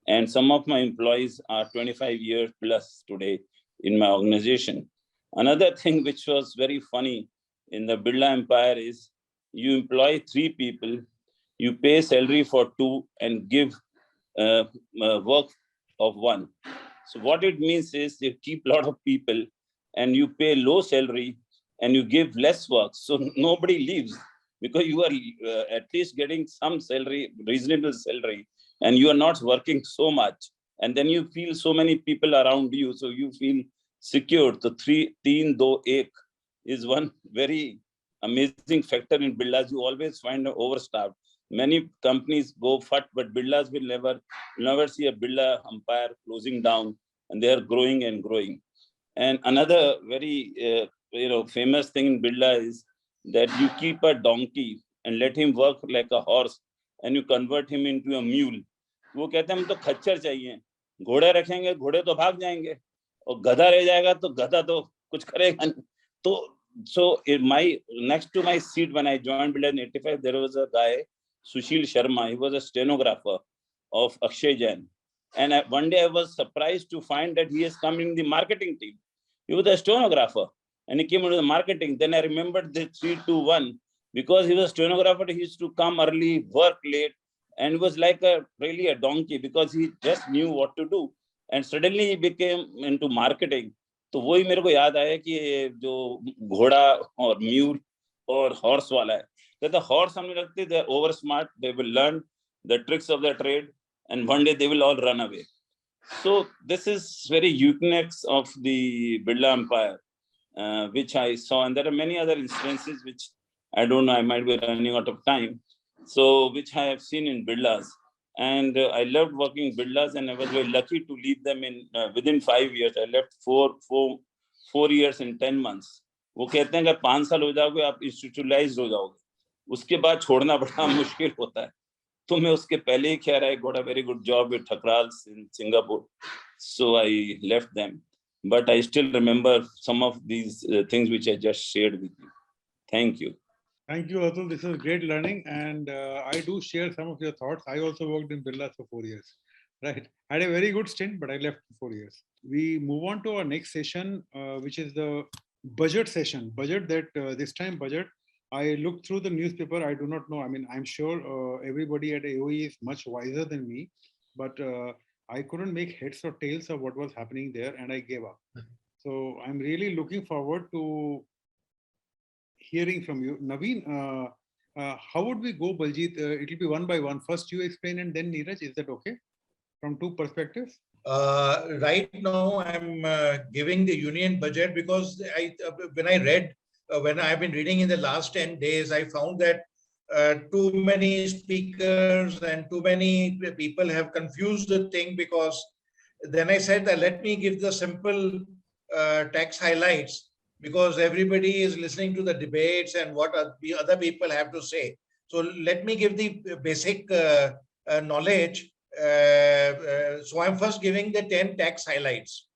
And some of my employees are 25 years plus today in my organization. Another thing which was very funny in the Birla Empire is you employ 3 people, you pay salary for 2 and give work of 1. So what it means is you keep a lot of people and you pay low salary and you give less work. So nobody leaves because you are at least getting some salary, reasonable salary, and you are not working so much. And then you feel so many people around you, so you feel secure. The 3 do 1 is one very amazing factor in Birlas. You always find overstaffed. Many companies go fat, but Birlas will never see a Birla empire closing down, and they are growing and growing. And another very famous thing in Birla is that you keep a donkey and let him work like a horse, and you convert him into a mule. वो कहते हैं हम तो खच्चर चाहिए, घोड़े रखेंगे घोड़े तो भाग जाएंगे, और गधा रह जाएगा तो गधा तो कुछ करेगा नहीं. तो so in my next to my seat when I joined Birla in 85, there was a guy, Sushil Sharma. He was a stenographer of Akshay Jain. And one day I was surprised to find that he has come in the marketing team. He was a stenographer and he came into the marketing. Then I remembered the 3-2-1 because he was a stenographer. He used to come early, work late, and was like really a donkey because he just knew what to do. And suddenly he became into marketing. तो वही मेरे को याद आया कि जो घोड़ा और म्यूल और हॉर्स वाला है, कहते हॉर्स हमने रखते, they are over smart, they will learn the tricks of their trade and one day they will all run away. So this is very uniqueness of the Birla Empire, which I saw, and there are many other instances which I don't know, I might be running out of time, so which I have seen in Birlas. And I loved working Birlas, and I was very lucky to leave them in within 5 years. I left 4 years and 10 months. वो कहते हैं कि 5 साल हो जाओगे आप institutionalised हो जाओगे, उसके बाद छोड़ना बड़ा मुश्किल होता है. तो मैं उसके पहले ही खैर I got a very good job with Thakral in Singapore, so I left them. but I still remember some of these things which I just shared with you. Thank you. Thank you, Atul. This is great learning, and I do share some of your thoughts. I also worked in Birla for 4 years. Right, I had a very good stint, but I left for 4 years. We move on to our next session, which is the budget session. Budget that this time budget. I looked through the newspaper. I do not know. I mean, I'm sure everybody at AOE is much wiser than me, but I couldn't make heads or tails of what was happening there, and I gave up. So I'm really looking forward to hearing from you. Naveen, how would we go, Baljit? It'll be one by one. First you explain and then Neeraj. Is that okay? From two perspectives? Right now, I'm giving the union budget because when I've been reading in the last 10 days, I found that too many speakers and too many people have confused the thing, because then I said that let me give the simple tax highlights, because everybody is listening to the debates and what other people have to say. So let me give the basic knowledge. So I'm first giving the 10 tax highlights.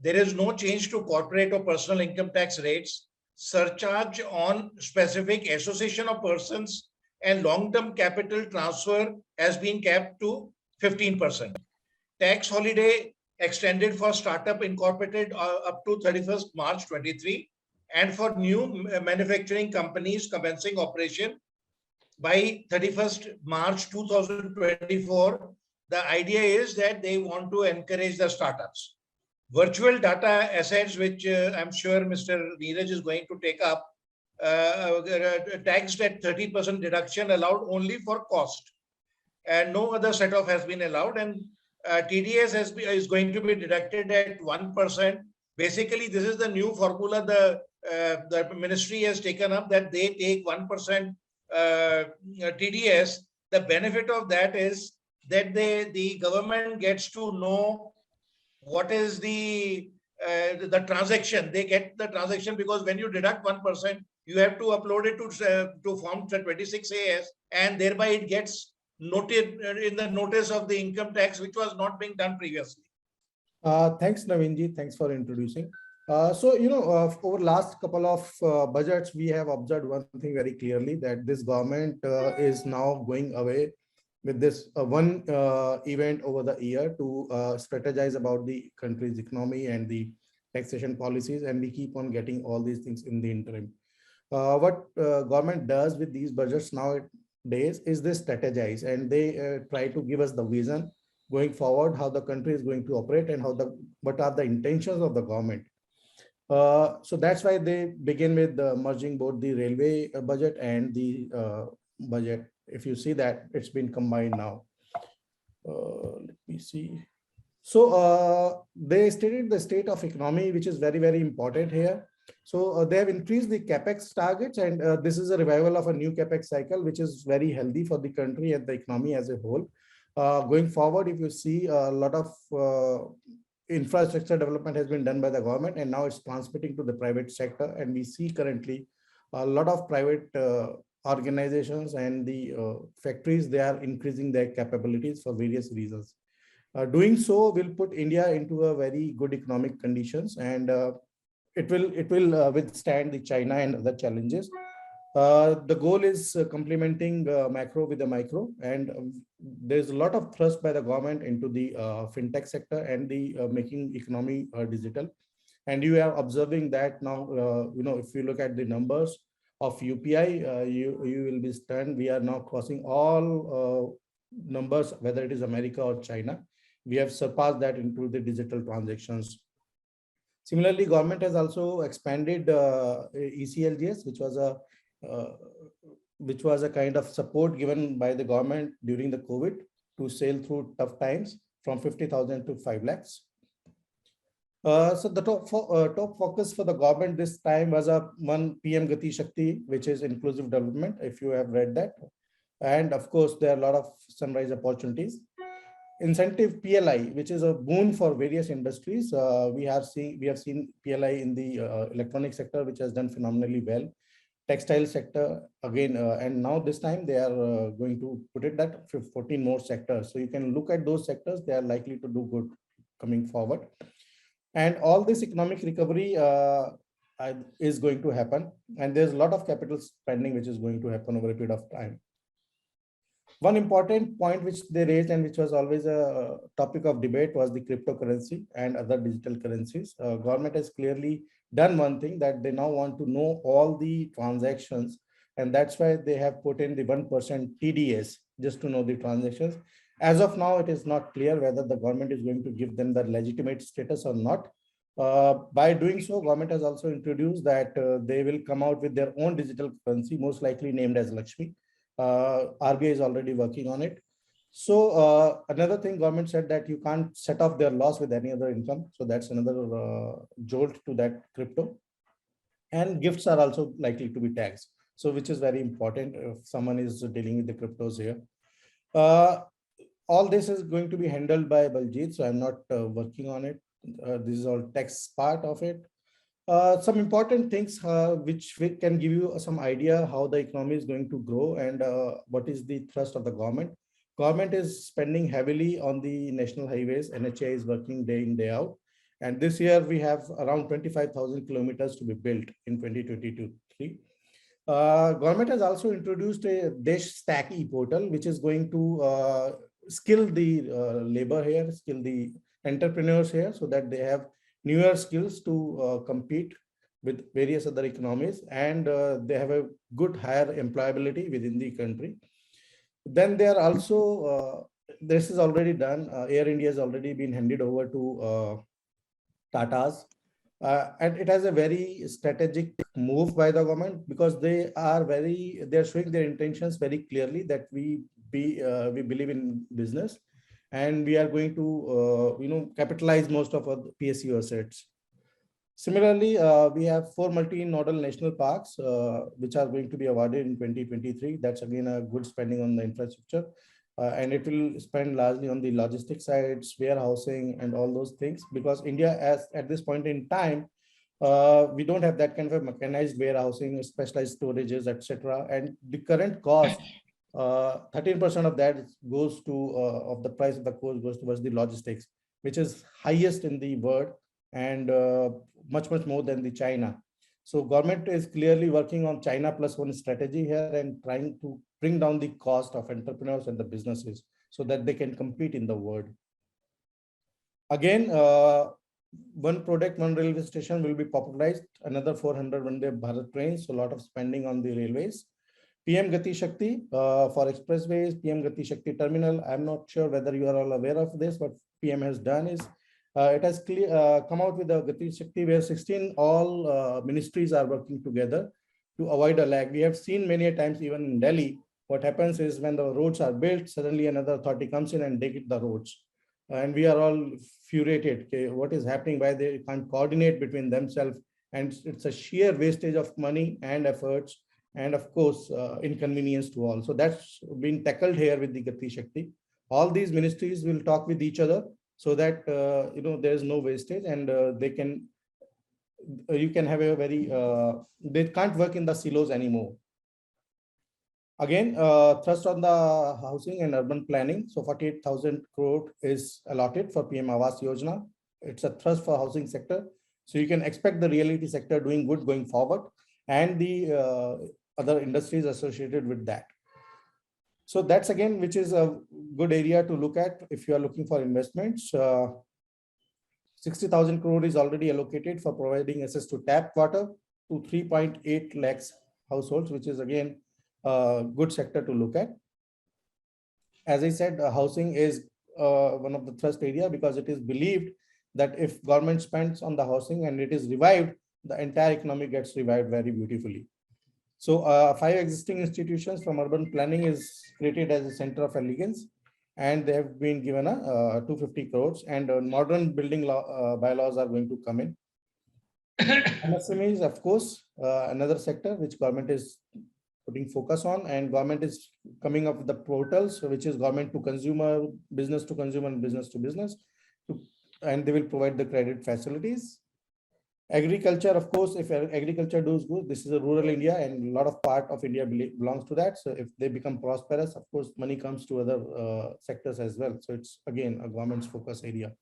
There is no change to corporate or personal income tax rates. Surcharge on specific association of persons and long-term capital transfer has been capped to 15%. Tax holiday extended for startup incorporated up to 31st March 23, and for new manufacturing companies commencing operation by 31st March 2024. The idea is that they want to encourage the startups. Virtual data assets, which I'm sure Mr. Neeraj is going to take up, taxed at 30% deduction allowed only for cost, and no other set-off has been allowed, and TDS is going to be deducted at 1%. Basically, this is the new formula the ministry has taken up, that they take 1% TDS. The benefit of that is that the government gets to know what is the transaction. They get the transaction, because when you deduct 1%, you have to upload it to Form 26AS, and thereby it gets noted in the notice of the income tax, which was not being done previously. Thanks, Naveenji. Thanks for introducing. Over last couple of budgets, we have observed one thing very clearly, that this government is now going away with this one event over the year to strategize about the country's economy and the taxation policies, and we keep on getting all these things in the interim. What government does with these budgets nowadays is they strategize, and they try to give us the vision going forward, how the country is going to operate, and what are the intentions of the government. So that's why they begin with merging both the railway budget and the budget. If you see that it's been combined now. Let me see. So they stated the state of economy, which is very, very important here. So they have increased the capex targets, and this is a revival of a new capex cycle, which is very healthy for the country and the economy as a whole. Going forward, if you see, a lot of infrastructure development has been done by the government, and now it's transmitting to the private sector. And we see currently a lot of private organizations and the factories, they are increasing their capabilities for various reasons. Doing so will put India into a very good economic conditions, and it will withstand the China and other challenges. The goal is complementing macro with the micro, and there's a lot of thrust by the government into the fintech sector and the making economy digital. And you are observing that now, if you look at the numbers of UPI, you will be stunned. We are now crossing all numbers, whether it is America or China. We have surpassed that into the digital transactions. Similarly, government has also expanded ECLGS, which was a kind of support given by the government during the COVID to sail through tough times, from 50,000 to 5 lakhs. So the top focus for the government this time was one PM Gati Shakti, which is inclusive development, if you have read that. And of course, there are a lot of sunrise opportunities. Incentive PLI, which is a boon for various industries. We have seen PLI in the electronic sector, which has done phenomenally well. Textile sector again, and now this time they are going to put it that 14 more sectors. So you can look at those sectors; they are likely to do good coming forward. And all this economic recovery is going to happen. And there's a lot of capital spending which is going to happen over a period of time. One important point which they raised and which was always a topic of debate was the cryptocurrency and other digital currencies. Government has clearly done one thing, that they now want to know all the transactions, and that's why they have put in the 1% TDS just to know the transactions. As of now, it is not clear whether the government is going to give them the legitimate status or not. By doing so, government has also introduced that they will come out with their own digital currency, most likely named as Lakshmi. RBI is already working on it. So another thing, government said that you can't set off their loss with any other income. So that's another jolt to that crypto. And gifts are also likely to be taxed. So which is very important if someone is dealing with the cryptos here. All this is going to be handled by Baljit, so I'm not working on it. This is all text part of it. Some important things which we can give you some idea how the economy is going to grow and what is the thrust of the government. Government is spending heavily on the national highways. NHA is working day in, day out. And this year we have around 25,000 kilometers to be built in 2022-3. Government has also introduced a Desh Stack e-portal, which is going to skill the labor here, skill the entrepreneurs here, so that they have newer skills to compete with various other economies, and they have a good higher employability within the country. Then they are also, this is already done, Air India has already been handed over to Tata's. And it has a very strategic move by the government, because they are showing their intentions very clearly that we believe in business, and we are going to capitalize most of our PSU assets. Similarly, we have 4 multi-nodal national parks which are going to be awarded in 2023. That's again a good spending on the infrastructure. And it will spend largely on the logistics sides, warehousing, and all those things, because India, at this point in time, we don't have that kind of a mechanized warehousing, specialized storages, etc. And the current cost, 13% of that goes to of the price of the coal goes towards the logistics, which is highest in the world, and much more than the China. So government is clearly working on China plus one strategy here and trying to bring down the cost of entrepreneurs and the businesses so that they can compete in the world. Again, one product, one railway station will be popularized, another 400 Vande Bharat trains, so a lot of spending on the railways. PM Gati Shakti for expressways, PM Gati Shakti terminal. I'm not sure whether you are all aware of this, but PM has done is, it has come out with a Gati Shakti where 16 all ministries are working together to avoid a lag. We have seen many a times, even in Delhi, what happens is when the roads are built, suddenly another authority comes in and they get the roads. And we are all furiated. Okay, what is happening? Why they can't coordinate between themselves? And it's a sheer wastage of money and efforts, and of course, inconvenience to all. So that's been tackled here with the Gati Shakti. All these ministries will talk with each other so that there is no wastage, and you can have a very they can't work in the silos anymore. Again, thrust on the housing and urban planning. So 48,000 crore is allotted for PM Awas Yojana. It's a thrust for housing sector. So you can expect the realty sector doing good going forward, and the other industries associated with that. So that's again, which is a good area to look at if you are looking for investments. 60,000 crore is already allocated for providing access to tap water to 3.8 lakhs households, which is again a good sector to look at. As I said, housing is one of the thrust area, because it is believed that if government spends on the housing and it is revived, the entire economy gets revived very beautifully. So 5 existing institutions from urban planning is created as a center of elegance, and they have been given a 250 crores, and modern building law, bylaws are going to come in. MSME is, of course, another sector which government is putting focus on, and government is coming up with the portals, which is government to consumer, business to consumer, and business to business, and they will provide the credit facilities. Agriculture, of course, if agriculture does good, this is a rural India, and a lot of part of India belongs to that. So if they become prosperous, of course, money comes to other sectors as well. So it's again a government's focus area.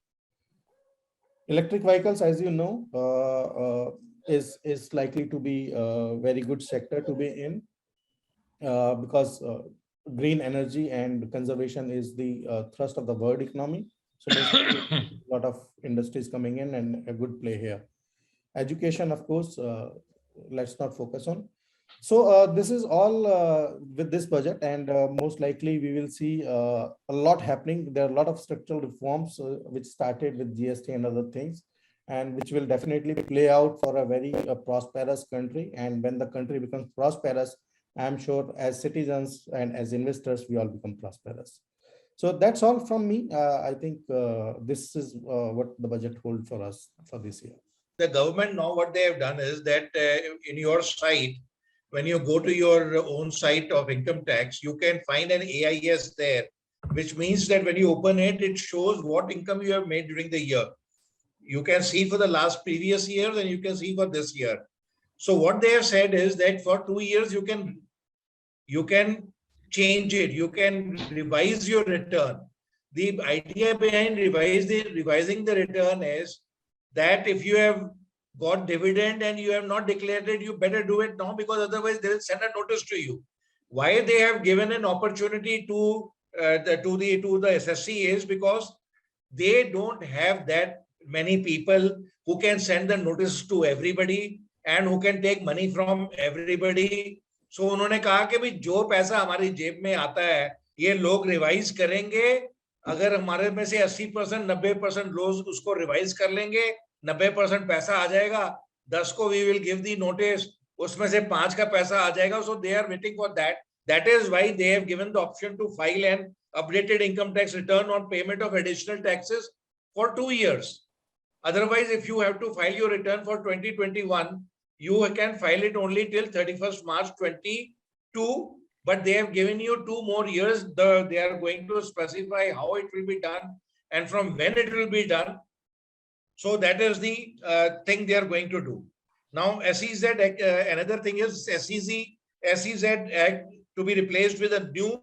Electric vehicles, as you know, is likely to be a very good sector to be in, because green energy and conservation is the thrust of the world economy. So there's a lot of industries coming in and a good play here. Education, of course, let's not focus on. So this is all with this budget, and most likely we will see a lot happening. There are a lot of structural reforms which started with GST and other things, and which will definitely play out for a very prosperous country. And when the country becomes prosperous, I'm sure as citizens and as investors, we all become prosperous. So that's all from me. I think this is what the budget holds for us for this year. The government now what they have done is that in your site, when you go to your own site of income tax, you can find an AIS there, which means that when you open it, it shows what income you have made during the year. You can see for the last previous year, and you can see for this year. So what they have said is that for 2 years, you can change it. You can revise your return. The idea behind revising the return is that if you have got dividend and you have not declared it, you better do it now, because otherwise they will send a notice to you. Why they have given an opportunity to the SSC is because they don't have that many people who can send the notice to everybody and who can take money from everybody. So उन्होंने कहा कि भाई जो पैसा हमारी जेब में आता है ये लोग रिवाइज करेंगे. अगर हमारे में से 80% 90% लोग उसको रिवाइज कर लेंगे, 90% पैसा आ जाएगा, 10 को we will give the notice, उसमें से 5 का पैसा आ जाएगा. So they are waiting for that. That is why they have given the option to file an updated income tax return on payment of additional taxes for 2 years. Otherwise, if you have to file your return for 2021, you can file it only till 31st March 22, but they have given you 2 more years. They are going to specify how it will be done and from when it will be done. So that is the thing they are going to do. Now, SEZ, another thing is SEZ Act to be replaced with a new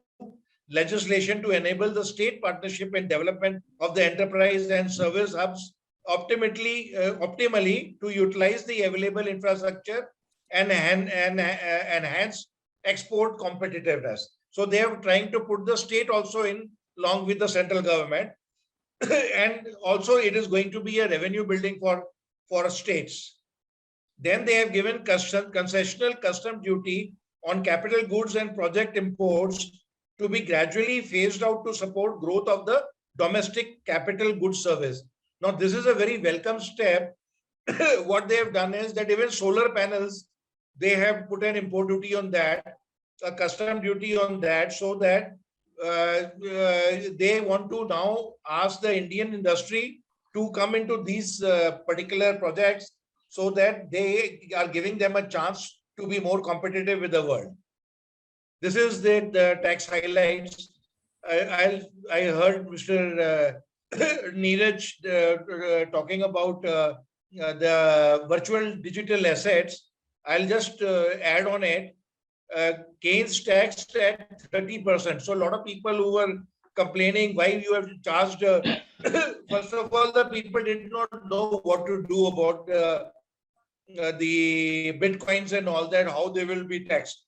legislation to enable the state partnership in development of the enterprise and service hubs optimally to utilize the available infrastructure and enhance export competitiveness. So they are trying to put the state also in along with the central government. And also it is going to be a revenue building for states. Then they have given concessional custom duty on capital goods and project imports to be gradually phased out to support growth of the domestic capital goods service. Now, this is a very welcome step. What they have done is that even solar panels, they have put an import duty on that, a custom duty on that, so that they want to now ask the Indian industry to come into these particular projects so that they are giving them a chance to be more competitive with the world. This is the tax highlights. I heard Mr. Neeraj talking about the virtual digital assets. I'll just add on it. Gains taxed at 30%. So a lot of people who were complaining why you have charged. First of all, the people did not know what to do about the bitcoins and all that, how they will be taxed.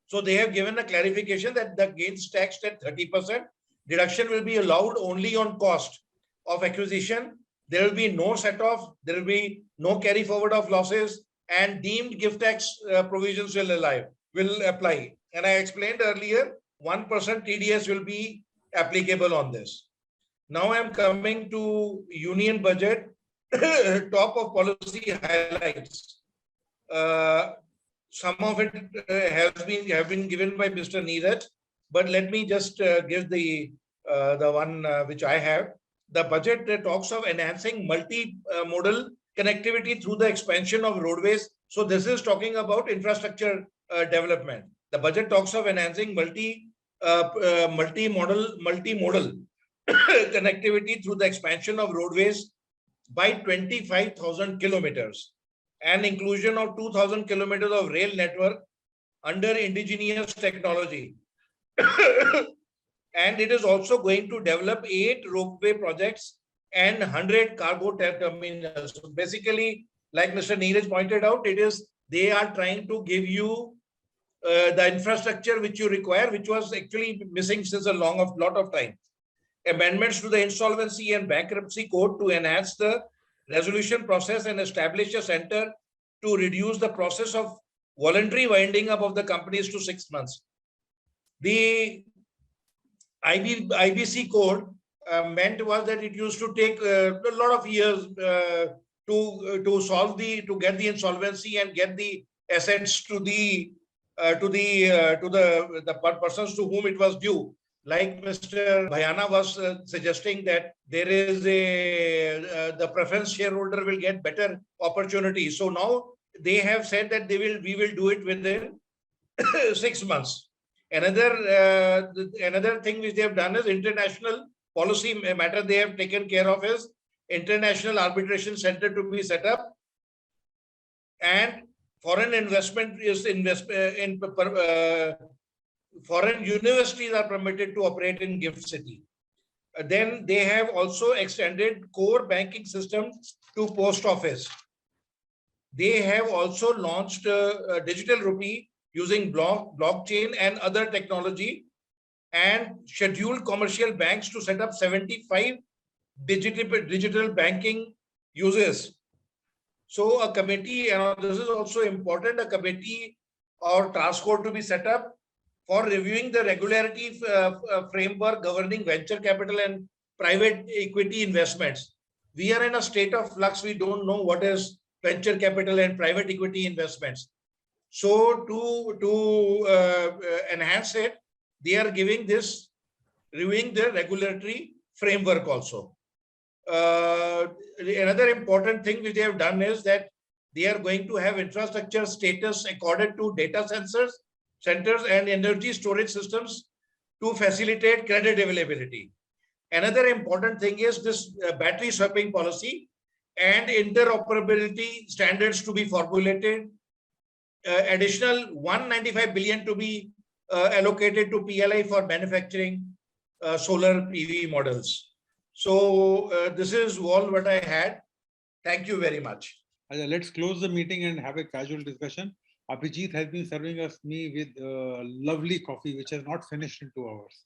So they have given a clarification that the gains taxed at 30%. Deduction will be allowed only on cost of acquisition. There will be no set off. There will be no carry forward of losses, and deemed gift tax provisions will apply. And I explained earlier, 1% TDS will be applicable on this. Now I'm coming to union budget, top of policy highlights. Some of it have been given by Mr. Neeraj, but let me just give the one which I have. The budget talks of enhancing multi-modal connectivity through the expansion of roadways. So this is talking about infrastructure development. The budget talks of enhancing multimodal connectivity through the expansion of roadways by 25,000 kilometers and inclusion of 2,000 kilometers of rail network under indigenous technology. And it is also going to develop 8 ropeway projects and 100 cargo terminals. So basically, like Mr. Neeraj pointed out, they are trying to give you the infrastructure which you require, which was actually missing since a lot of time. Amendments to the insolvency and bankruptcy code to enhance the resolution process and establish a center to reduce the process of voluntary winding up of the companies to 6 months. The IBC code meant was that it used to take a lot of years to get the insolvency and get the assets to the persons to whom it was due. Like Mr. Bhayana was suggesting that there is the preference shareholder will get better opportunity. So now they have said that we will do it within 6 months. Another thing which they have done is international policy matter they have taken care of is international arbitration center to be set up, and foreign investment is foreign universities are permitted to operate in GIFT City. Then they have also extended core banking system to post office. They have also launched a digital rupee using blockchain and other technology, and scheduled commercial banks to set up 75 digital banking uses. So a committee, and this is also important, a committee or task force to be set up for reviewing the regularity framework governing venture capital and private equity investments. We are in a state of flux. We don't know what is venture capital and private equity investments. So to enhance it, they are reviewing the regulatory framework also. Another important thing which they have done is that they are going to have infrastructure status accorded to data centers and energy storage systems to facilitate credit availability. Another important thing is this battery swapping policy and interoperability standards to be formulated. Additional 195 billion to be allocated to PLI for manufacturing solar PV models. So this is all what I had. Thank you very much. Let's close the meeting and have a casual discussion. Abhijit has been serving me with lovely coffee, which has not finished in 2 hours.